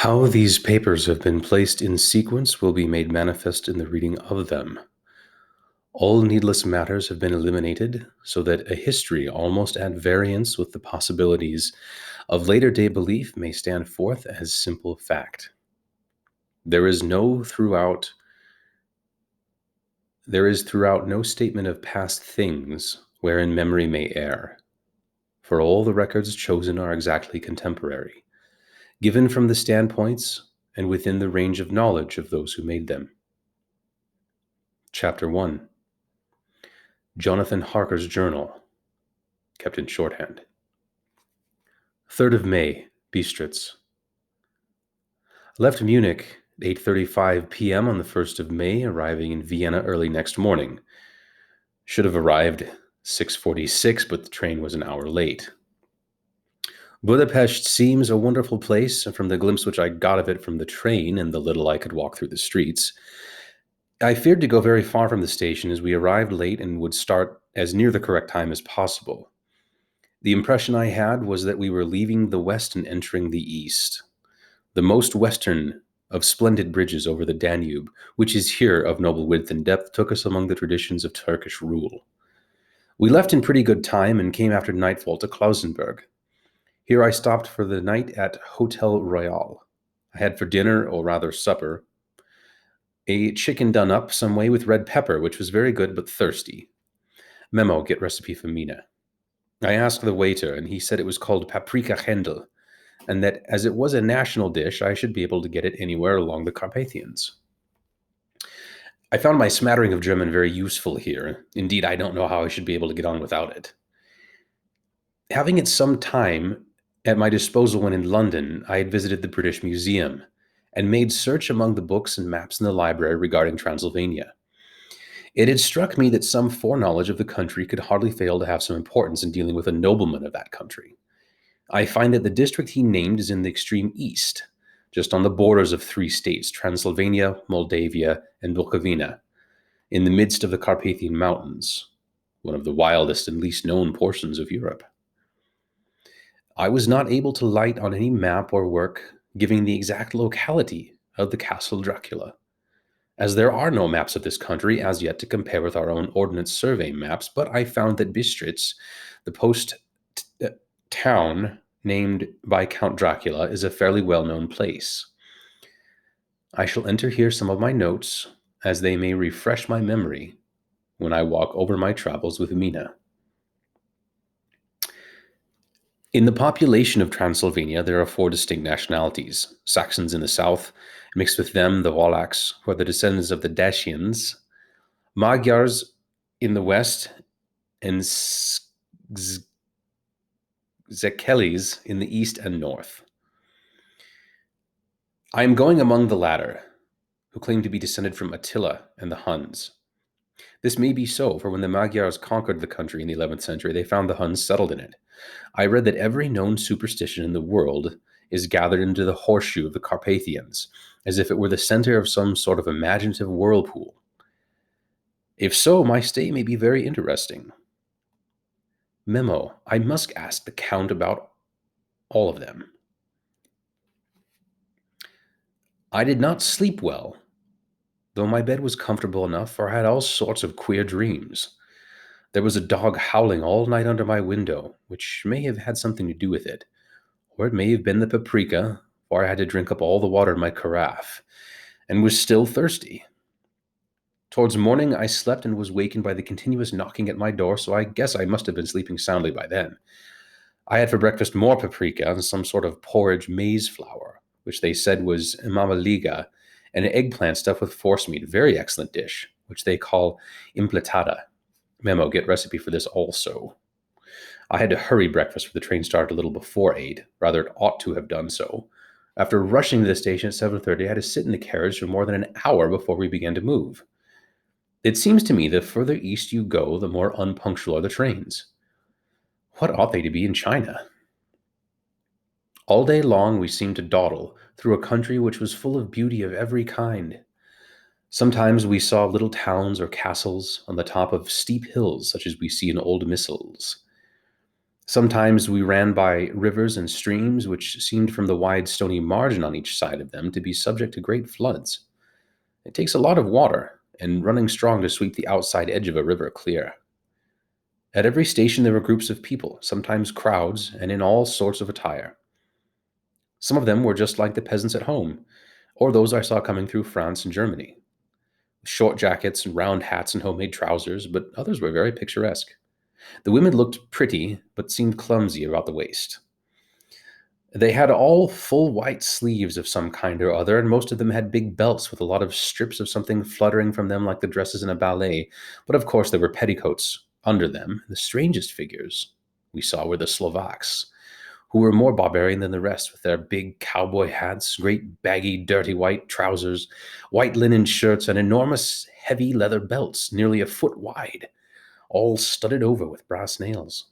How these papers have been placed in sequence will be made manifest in the reading of them. All needless matters have been eliminated, so that a history almost at variance with the possibilities of later-day belief may stand forth as simple fact. There is throughout no statement of past things wherein memory may err, for all the records chosen are exactly contemporary, given from the standpoints and within the range of knowledge of those who made them. Chapter 1. Jonathan Harker's Journal, kept in shorthand. 3rd of May, Bistritz. Left Munich at 8:35 p.m. on the 1st of May, arriving in Vienna early next morning. Should have arrived 6:46, but the train was an hour late. Budapest seems a wonderful place, and from the glimpse which I got of it from the train and the little I could walk through the streets, I feared to go very far from the station, as we arrived late and would start as near the correct time as possible. The impression I had was that we were leaving the west and entering the east. The most western of splendid bridges over the Danube, which is here of noble width and depth, took us among the traditions of Turkish rule. We left in pretty good time and came after nightfall to Klausenburg. Here I stopped for the night at Hotel Royal. I had for dinner, or rather supper, a chicken done up some way with red pepper, which was very good but thirsty. Memo, get recipe for Mina. I asked the waiter, and he said it was called paprika Händel, and that as it was a national dish, I should be able to get it anywhere along the Carpathians. I found my smattering of German very useful here. Indeed, I don't know how I should be able to get on without it. Having at some time at my disposal when in London, I had visited the British Museum and made search among the books and maps in the library regarding Transylvania. It had struck me that some foreknowledge of the country could hardly fail to have some importance in dealing with a nobleman of that country. I find that the district he named is in the extreme east, just on the borders of 3 states, Transylvania, Moldavia, and Bukovina, in the midst of the Carpathian Mountains, one of the wildest and least known portions of Europe. I was not able to light on any map or work giving the exact locality of the Castle Dracula, as there are no maps of this country as yet to compare with our own Ordnance Survey maps, but I found that Bistritz, the post town named by Count Dracula, is a fairly well-known place. I shall enter here some of my notes, as they may refresh my memory when I walk over my travels with Mina. In the population of Transylvania, there are 4 distinct nationalities: Saxons in the south, mixed with them the Wallachs, who are the descendants of the Dacians, Magyars in the west, and Zekelis in the east and north. I am going among the latter, who claim to be descended from Attila and the Huns. This may be so, for when the Magyars conquered the country in the 11th century, they found the Huns settled in it. I read that every known superstition in the world is gathered into the horseshoe of the Carpathians, as if it were the center of some sort of imaginative whirlpool. If so, my stay may be very interesting. Memo, I must ask the Count about all of them. I did not sleep well, though my bed was comfortable enough, for I had all sorts of queer dreams. There was a dog howling all night under my window, which may have had something to do with it, or it may have been the paprika, for I had to drink up all the water in my carafe, and was still thirsty. Towards morning, I slept and was wakened by the continuous knocking at my door, so I guess I must have been sleeping soundly by then. I had for breakfast more paprika and some sort of porridge maize flour, which they said was mamaliga, and an eggplant stuffed with forcemeat, a very excellent dish, which they call impletada. Memo, get recipe for this also. I had to hurry breakfast, for the train started a little before 8. Rather, it ought to have done so. After rushing to the station at 7:30, I had to sit in the carriage for more than an hour before we began to move. It seems to me the further east you go, the more unpunctual are the trains. What ought they to be in China? All day long we seemed to dawdle through a country which was full of beauty of every kind. Sometimes we saw little towns or castles on the top of steep hills, such as we see in old missals. Sometimes we ran by rivers and streams, which seemed from the wide stony margin on each side of them to be subject to great floods. It takes a lot of water and running strong to sweep the outside edge of a river clear. At every station there were groups of people, sometimes crowds, and in all sorts of attire. Some of them were just like the peasants at home, or those I saw coming through France and Germany. Short jackets and round hats and homemade trousers, but others were very picturesque. The women looked pretty, but seemed clumsy about the waist. They had all full white sleeves of some kind or other, and most of them had big belts with a lot of strips of something fluttering from them like the dresses in a ballet. But of course, there were petticoats under them. The strangest figures we saw were the Slovaks, who were more barbarian than the rest, with their big cowboy hats, great baggy, dirty white trousers, white linen shirts, and enormous heavy leather belts, nearly a foot wide, all studded over with brass nails.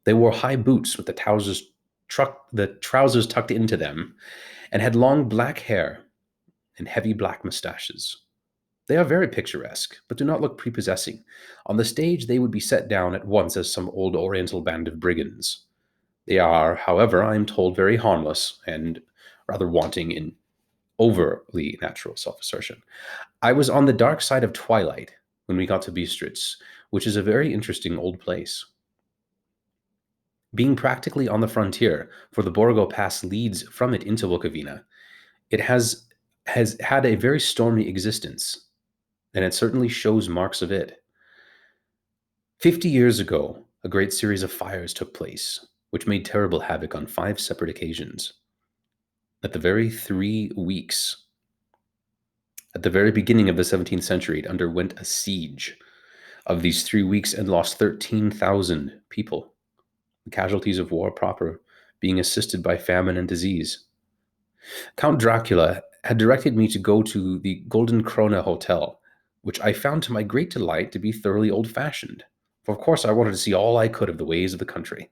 They wore high boots with the trousers tucked into them, and had long black hair and heavy black mustaches. They are very picturesque, but do not look prepossessing. On the stage, they would be set down at once as some old Oriental band of brigands. They are, however, I am told, very harmless and rather wanting in overly natural self-assertion. I was on the dark side of twilight when we got to Bistritz, which is a very interesting old place. Being practically on the frontier, for the Borgo Pass leads from it into Bukovina, it has had a very stormy existence, and it certainly shows marks of it. 50 years ago, a great series of fires took place, which made terrible havoc on 5 separate occasions. At the very 3 weeks, at the very beginning of the 17th century, it underwent a siege of these 3 weeks and lost 13,000 people. The casualties of war proper being assisted by famine and disease. Count Dracula had directed me to go to the Golden Krone Hotel, which I found to my great delight to be thoroughly old-fashioned. For of course I wanted to see all I could of the ways of the country.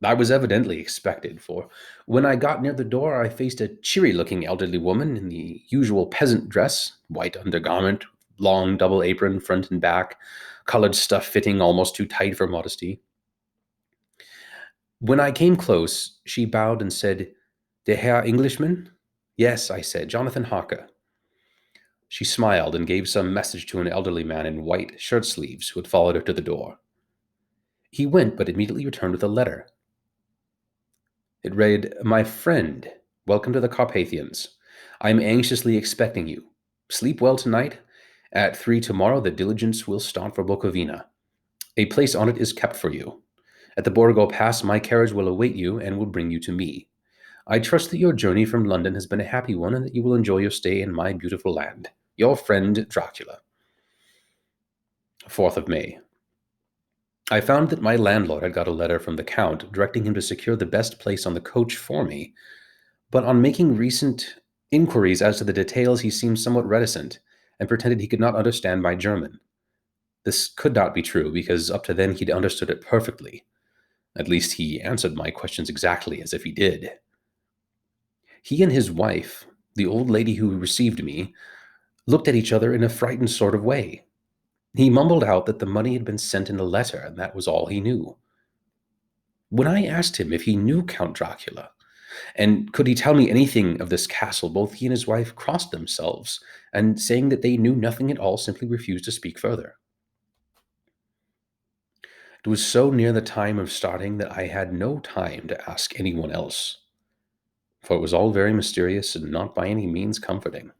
I was evidently expected, for when I got near the door I faced a cheery-looking elderly woman in the usual peasant dress, white undergarment, long double apron front and back, colored stuff fitting almost too tight for modesty. When I came close, she bowed and said, "Der Herr Englishman?" "Yes," I said, "Jonathan Harker." She smiled and gave some message to an elderly man in white shirt sleeves who had followed her to the door. He went, but immediately returned with a letter. It read, "My friend, welcome to the Carpathians. I am anxiously expecting you. Sleep well tonight. At 3 tomorrow, the diligence will start for Bukovina. A place on it is kept for you. At the Borgo Pass, my carriage will await you and will bring you to me. I trust that your journey from London has been a happy one and that you will enjoy your stay in my beautiful land. Your friend, Dracula." 4th of May. I found that my landlord had got a letter from the Count directing him to secure the best place on the coach for me, but on making recent inquiries as to the details, he seemed somewhat reticent and pretended he could not understand my German. This could not be true, because up to then he'd understood it perfectly. At least he answered my questions exactly as if he did. He and his wife, the old lady who received me, looked at each other in a frightened sort of way. He mumbled out that the money had been sent in a letter, and that was all he knew. When I asked him if he knew Count Dracula, and could he tell me anything of this castle, both he and his wife crossed themselves, and saying that they knew nothing at all, simply refused to speak further. It was so near the time of starting that I had no time to ask anyone else, for it was all very mysterious and not by any means comforting.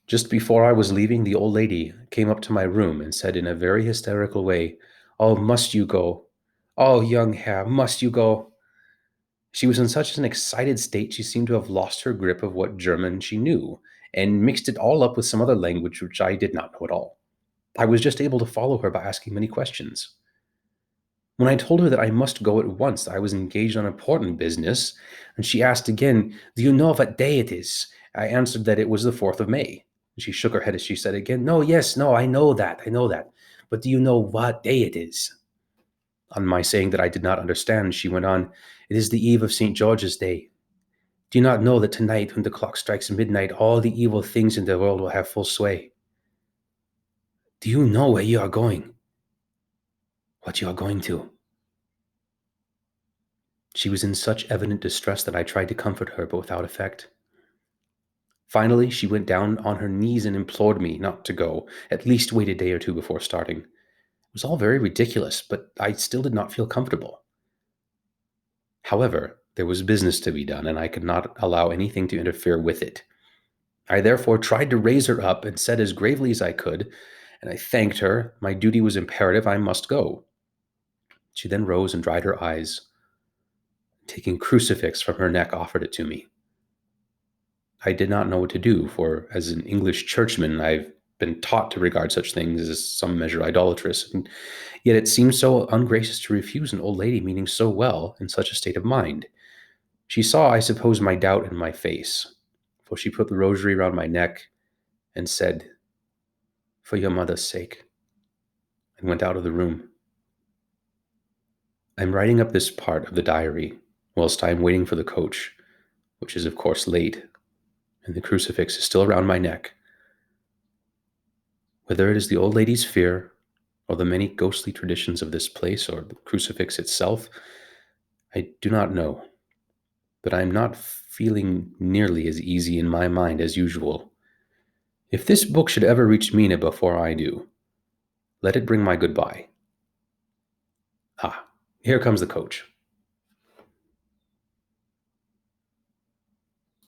Just before I was leaving, the old lady came up to my room and said in a very hysterical way, "Oh, must you go? Oh, young Herr, must you go?" She was in such an excited state she seemed to have lost her grip of what German she knew, and mixed it all up with some other language which I did not know at all. I was just able to follow her by asking many questions. When I told her that I must go at once, I was engaged on important business, and she asked again, "Do you know what day it is?" I answered that it was the 4th of May. She shook her head as she said again, "No, yes, no, I know that. But do you know what day it is?" On my saying that I did not understand, she went on, "It is the eve of St. George's Day. Do you not know that tonight, when the clock strikes midnight, all the evil things in the world will have full sway? Do you know where you are going?" What you are going to? She was in such evident distress that I tried to comfort her, but without effect. Finally, she went down on her knees and implored me not to go, at least wait a day or two before starting. It was all very ridiculous, but I still did not feel comfortable. However, there was business to be done, and I could not allow anything to interfere with it. I therefore tried to raise her up and said as gravely as I could, and I thanked her. My duty was imperative. I must go. She then rose and dried her eyes. Taking a crucifix from her neck, offered it to me. I did not know what to do, for as an English churchman, I've been taught to regard such things as some measure idolatrous, and yet it seemed so ungracious to refuse an old lady meaning so well in such a state of mind. She saw, I suppose, my doubt in my face, for she put the rosary round my neck and said, "For your mother's sake," and went out of the room. I'm writing up this part of the diary whilst I am waiting for the coach, which is of course late, and the crucifix is still around my neck. Whether it is the old lady's fear, or the many ghostly traditions of this place, or the crucifix itself, I do not know, but I am not feeling nearly as easy in my mind as usual. If this book should ever reach Mina before I do, let it bring my goodbye. Ah, here comes the coach.